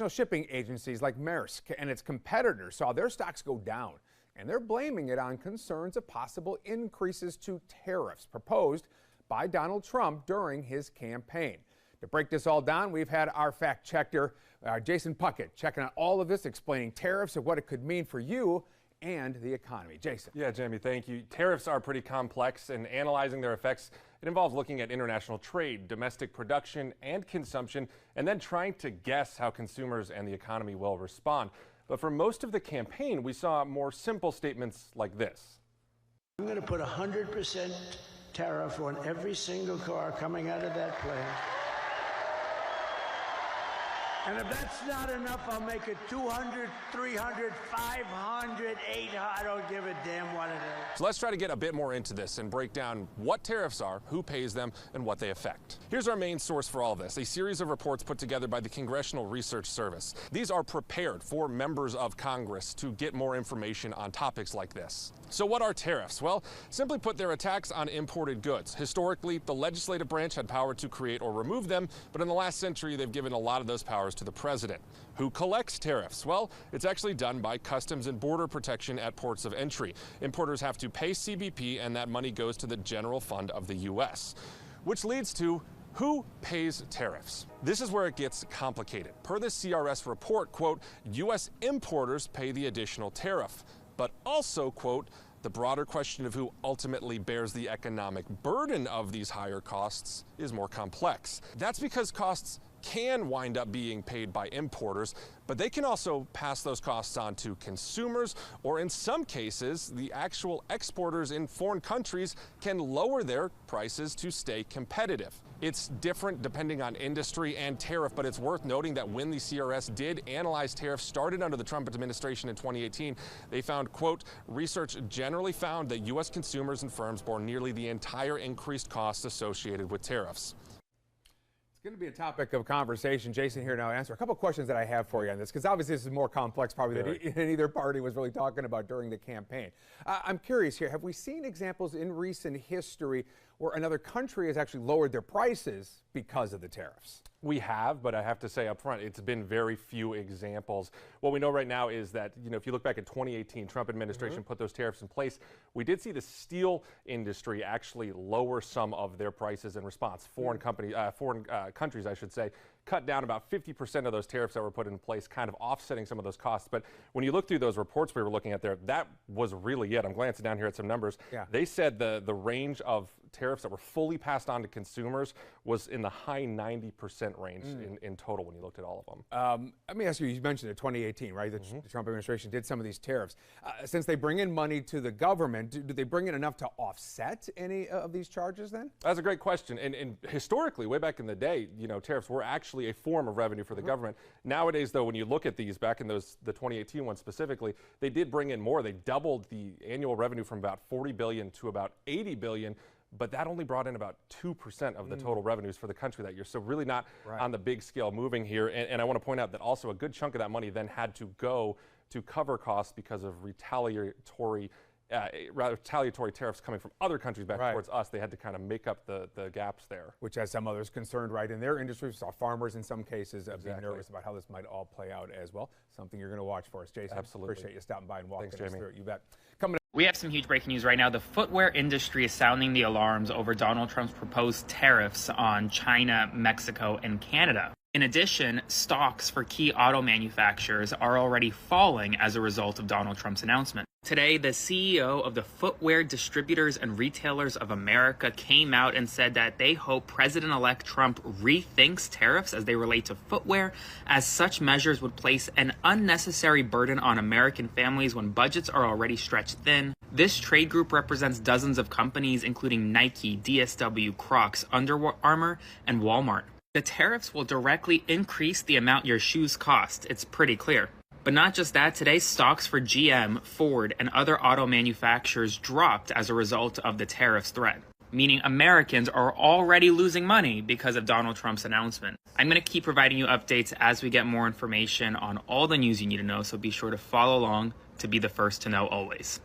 international shipping agencies like Maersk and its competitors saw their stocks go down, and they're blaming it on concerns of possible increases to tariffs proposed by Donald Trump during his campaign. To break this all down, we've had our fact checker, Jason Puckett, checking out all of this, explaining tariffs and what it could mean for you and the economy. Jason. Yeah, Jamie, thank you. Tariffs are pretty complex, and analyzing their effects, it involves looking at international trade, domestic production, and consumption, and then trying to guess how consumers and the economy will respond. But for most of the campaign, we saw more simple statements like this. I'm going to put 100% tariff on every single car coming out of that plant. And if that's not enough, I'll make it 200, 300, 500, 800. I don't give a damn what it is. So let's try to get a bit more into this and break down what tariffs are, who pays them, and what they affect. Here's our main source for all of this, a series of reports put together by the Congressional Research Service. These are prepared for members of Congress to get more information on topics like this. So what are tariffs? Well, simply put, they're a tax on imported goods. Historically, the legislative branch had power to create or remove them, but in the last century, they've given a lot of those powers to the president. Who collects tariffs? Well, it's actually done by Customs and Border Protection at ports of entry. Importers have to pay CBP, and that money goes to the general fund of the U.S., which leads to who pays tariffs? This is where it gets complicated. Per the CRS report, quote, U.S. importers pay the additional tariff, but also, quote, the broader question of who ultimately bears the economic burden of these higher costs is more complex. That's because costs can wind up being paid by importers, but they can also pass those costs on to consumers, or in some cases, the actual exporters in foreign countries can lower their prices to stay competitive. It's different depending on industry and tariff, but it's worth noting that when the CRS did analyze tariffs started under the Trump administration in 2018, they found, quote, research generally found that U.S. consumers and firms bore nearly the entire increased costs associated with tariffs. It's going to be a topic of conversation. Jason here now to answer a couple of questions that I have for you on this, because obviously this is more complex probably than either party was really talking about during the campaign. I'm curious here, have we seen examples in recent history where another country has actually lowered their prices because of the tariffs? We have, but I have to say up front, it's been very few examples. What we know right now is that, if you look back at 2018, Trump administration put those tariffs in place. We did see the steel industry actually lower some of their prices in response. Foreign countries, I should say, cut down about 50% of those tariffs that were put in place, kind of offsetting some of those costs. But when you look through those reports we were looking at there, that was really it. I'm glancing down here at some numbers. Yeah. They said the range of tariffs that were fully passed on to consumers was in the high 90% range in total when you looked at all of them. Let me ask you, you mentioned it, 2018, right? The Trump administration did some of these tariffs. Since they bring in money to the government, do they bring in enough to offset any of these charges then? That's a great question. And historically, way back in the day, tariffs were actually a form of revenue for the government. Nowadays, though, when you look at these, back in the 2018 ones specifically, they did bring in more. They doubled the annual revenue from about $40 billion to about $80 billion. But that only brought in about 2% of the total revenues for the country that year. So really not on the big scale moving here. And I want to point out that also a good chunk of that money then had to go to cover costs because of retaliatory tariffs coming from other countries back towards us. They had to kind of make up the gaps there. Which has some others concerned, right? In their industry, we saw farmers in some cases being nervous about how this might all play out as well. Something you're going to watch for us, Jason. Absolutely. Appreciate you stopping by and walking us through it. You bet. We have some huge breaking news right now. The footwear industry is sounding the alarms over Donald Trump's proposed tariffs on China, Mexico, and Canada. In addition, stocks for key auto manufacturers are already falling as a result of Donald Trump's announcement. Today, the CEO of the Footwear Distributors and Retailers of America came out and said that they hope President-elect Trump rethinks tariffs as they relate to footwear, as such measures would place an unnecessary burden on American families when budgets are already stretched thin. This trade group represents dozens of companies, including Nike, DSW, Crocs, Under Armour, and Walmart. The tariffs will directly increase the amount your shoes cost. It's pretty clear. But not just that, today stocks for GM, Ford, and other auto manufacturers dropped as a result of the tariffs threat, meaning Americans are already losing money because of Donald Trump's announcement. I'm going to keep providing you updates as we get more information on all the news you need to know, so be sure to follow along to be the first to know always.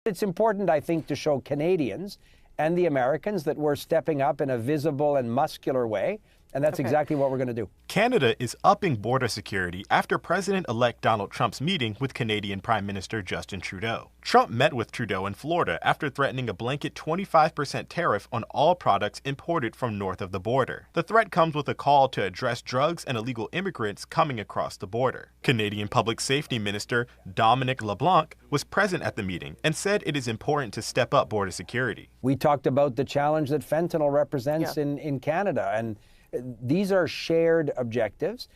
It's important, I think, to show Canadians and the Americans that we're stepping up in a visible and muscular way And that's exactly what we're going to do. Canada is upping border security after President-elect Donald Trump's meeting with Canadian Prime Minister Justin Trudeau. Trump met with Trudeau in Florida after threatening a blanket 25% tariff on all products imported from north of the border. The threat comes with a call to address drugs and illegal immigrants coming across the border. Canadian Public Safety Minister Dominic LeBlanc was present at the meeting and said it is important to step up border security. We talked about the challenge that fentanyl represents in Canada, and these are shared objectives.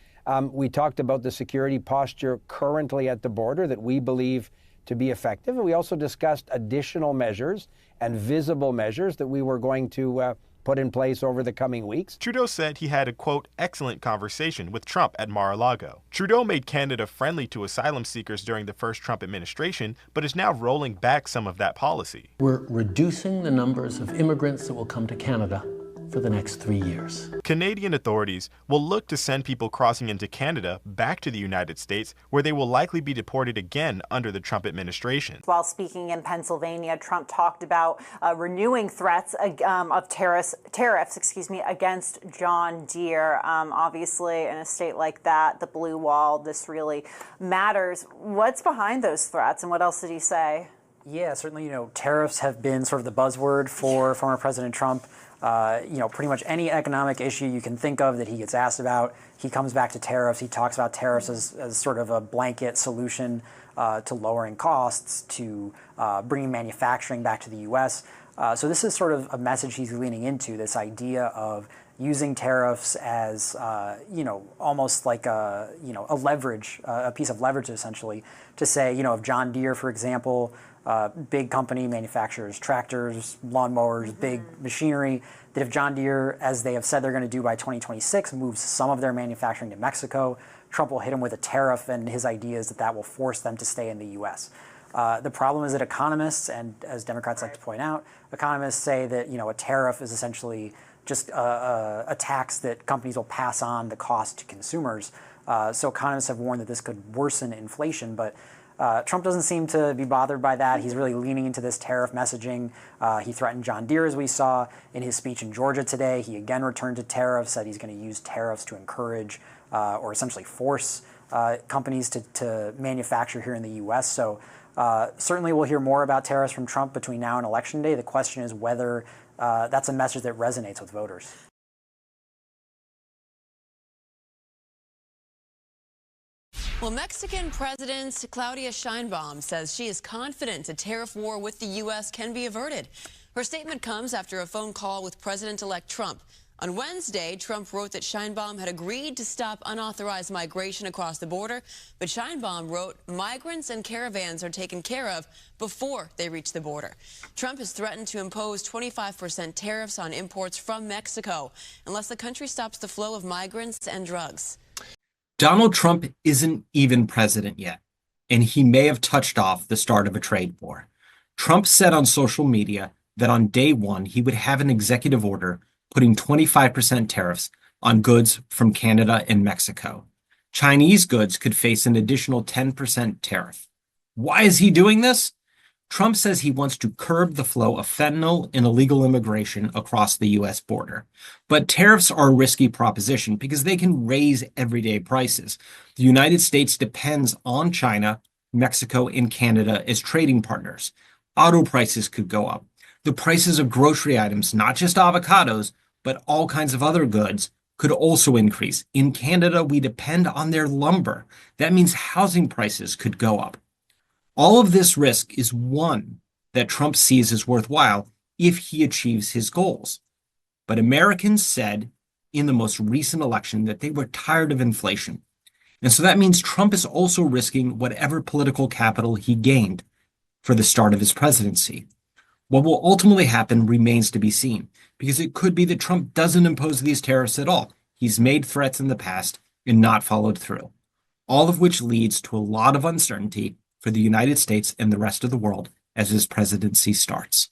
We talked about the security posture currently at the border that we believe to be effective. And we also discussed additional measures and visible measures that we were going to put in place over the coming weeks. Trudeau said he had a, quote, excellent conversation with Trump at Mar-a-Lago. Trudeau made Canada friendly to asylum seekers during the first Trump administration, but is now rolling back some of that policy. We're reducing the numbers of immigrants that will come to Canada for the next 3 years. Canadian authorities will look to send people crossing into Canada back to the United States, where they will likely be deported again under the Trump administration. While speaking in Pennsylvania, Trump talked about renewing threats of tariffs against John Deere. Obviously, in a state like that, the blue wall, this really matters. What's behind those threats, and what else did he say? Yeah, certainly, tariffs have been sort of the buzzword for former President Trump. Pretty much any economic issue you can think of that he gets asked about, he comes back to tariffs. He talks about tariffs as sort of a blanket solution to lowering costs, to bringing manufacturing back to the U.S. So this is sort of a message he's leaning into, this idea of using tariffs as, almost like a leverage, a piece of leverage essentially, to say, if John Deere, for example, big company manufactures tractors, lawnmowers, big machinery, that if John Deere, as they have said they're going to do by 2026, moves some of their manufacturing to Mexico, Trump will hit him with a tariff, and his idea is that will force them to stay in the U.S. The problem is that economists, and as Democrats like to point out, economists say that a tariff is essentially just a tax that companies will pass on the cost to consumers. So economists have warned that this could worsen inflation, but Trump doesn't seem to be bothered by that. He's really leaning into this tariff messaging. He threatened John Deere, as we saw in his speech in Georgia today. He again returned to tariffs, said he's going to use tariffs to encourage or essentially force companies to manufacture here in the U.S. So certainly we'll hear more about tariffs from Trump between now and Election Day. The question is whether that's a message that resonates with voters. Well, Mexican President Claudia Sheinbaum says she is confident a tariff war with the U.S. can be averted. Her statement comes after a phone call with President-elect Trump. On Wednesday, Trump wrote that Sheinbaum had agreed to stop unauthorized migration across the border, but Sheinbaum wrote migrants and caravans are taken care of before they reach the border. Trump has threatened to impose 25% tariffs on imports from Mexico unless the country stops the flow of migrants and drugs. Donald Trump isn't even president yet, and he may have touched off the start of a trade war. Trump said on social media that on day one, he would have an executive order putting 25% tariffs on goods from Canada and Mexico. Chinese goods could face an additional 10% tariff. Why is he doing this? Trump says he wants to curb the flow of fentanyl and illegal immigration across the U.S. border. But tariffs are a risky proposition because they can raise everyday prices. The United States depends on China, Mexico, and Canada as trading partners. Auto prices could go up. The prices of grocery items, not just avocados, but all kinds of other goods, could also increase. In Canada, we depend on their lumber. That means housing prices could go up. All of this risk is one that Trump sees as worthwhile if he achieves his goals. But Americans said in the most recent election that they were tired of inflation. And so that means Trump is also risking whatever political capital he gained for the start of his presidency. What will ultimately happen remains to be seen, because it could be that Trump doesn't impose these tariffs at all. He's made threats in the past and not followed through, all of which leads to a lot of uncertainty for the United States and the rest of the world as his presidency starts.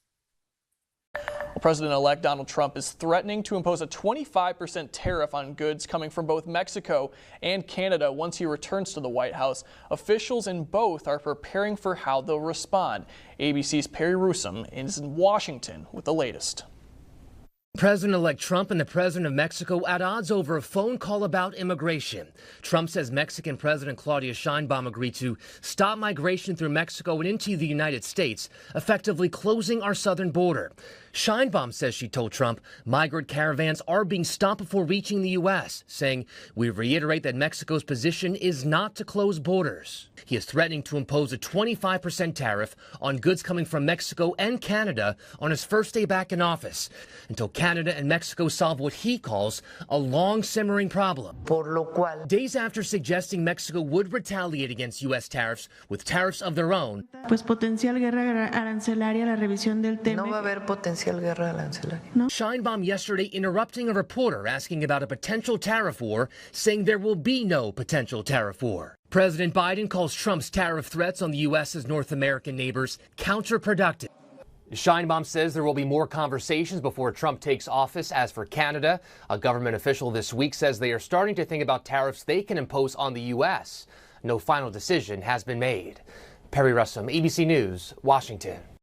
Well, President-elect Donald Trump is threatening to impose a 25% tariff on goods coming from both Mexico and Canada once he returns to the White House. Officials in both are preparing for how they'll respond. ABC's Perry Rusum is in Washington with the latest. President-elect Trump and the president of Mexico at odds over a phone call about immigration. Trump says Mexican President Claudia Sheinbaum agreed to stop migration through Mexico and into the United States, effectively closing our southern border. Sheinbaum says she told Trump migrant caravans are being stopped before reaching the U.S., saying, "We reiterate that Mexico's position is not to close borders." He is threatening to impose a 25% tariff on goods coming from Mexico and Canada on his first day back in office, until Canada and Mexico solve what he calls a long simmering problem. Days after suggesting Mexico would retaliate against U.S. tariffs with tariffs of their own, potencial guerra arancelaria, la revisión del tema. No va a haber potencial guerra arancelaria. No. Sheinbaum yesterday interrupting a reporter asking about a potential tariff war, saying there will be no potential tariff war. President Biden calls Trump's tariff threats on the U.S.'s North American neighbors counterproductive. Sheinbaum says there will be more conversations before Trump takes office. As for Canada, a government official this week says they are starting to think about tariffs they can impose on the U.S. No final decision has been made. Perry Russom, ABC News, Washington.